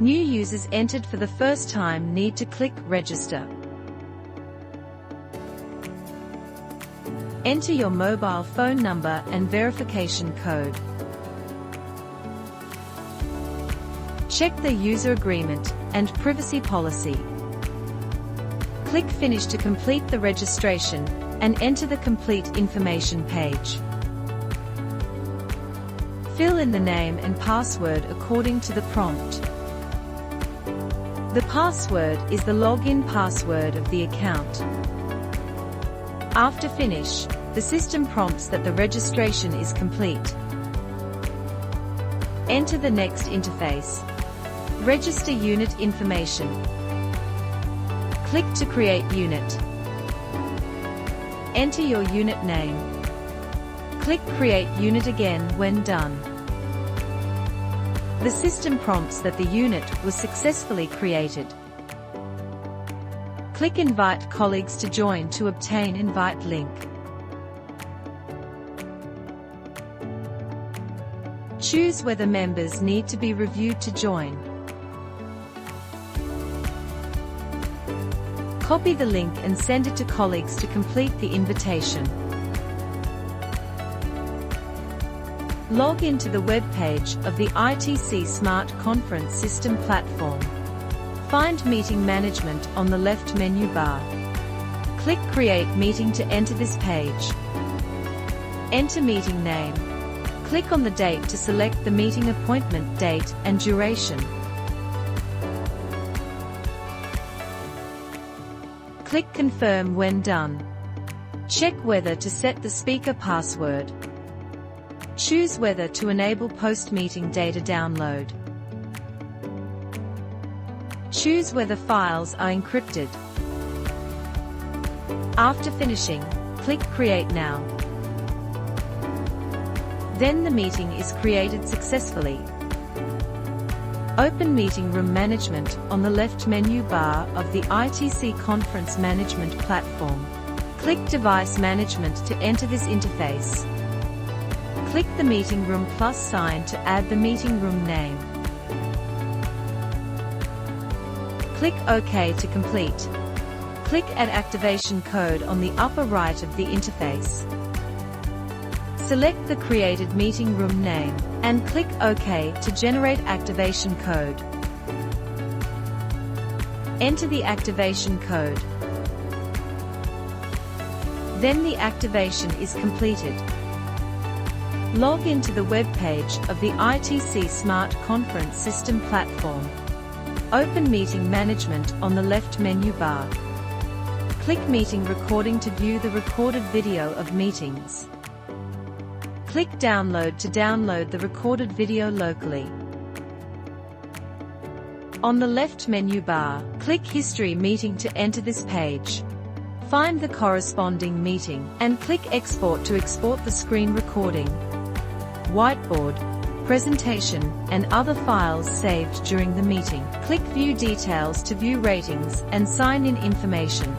New users entered for the first time need to click Register. Enter your mobile phone number and verification code. Check the user agreement and privacy policy. Click Finish to complete the registration, and enter the complete information page. Fill in the name and password according to the prompt. The password is the login password of the account. After finish, the system prompts that the registration is complete. Enter the next interface. Register unit information. Click to create unit. Enter your unit name. Click Create Unit again when done. The system prompts that the unit was successfully created. Click Invite colleagues to join to obtain invite link. Choose whether members need to be reviewed to join. Copy the link and send it to colleagues to complete the invitation. Log into the web page of the ITC Smart Conference System platform. Find Meeting Management on the left menu bar. Click Create Meeting to enter this page. Enter meeting name. Click on the date to select the meeting appointment date and duration. Click Confirm when done. Check whether to set the speaker password. Choose whether to enable post-meeting data download. Choose whether files are encrypted. After finishing, click Create Now. Then the meeting is created successfully. Open Meeting Room Management on the left menu bar of the ITC Conference Management platform. Click Device Management to enter this interface. Click the Meeting Room plus sign to add the meeting room name. Click OK to complete. Click Add Activation Code on the upper right of the interface. Select the created meeting room name, and click OK to generate activation code. Enter the activation code. Then the activation is completed. Log into the web page of the ITC Smart Conference System platform. Open Meeting Management on the left menu bar. Click Meeting Recording to view the recorded video of meetings. Click Download to download the recorded video locally. On the left menu bar, click History Meeting to enter this page. Find the corresponding meeting, and click Export to export the screen recording, whiteboard, presentation, and other files saved during the meeting. Click View Details to view ratings and sign-in information.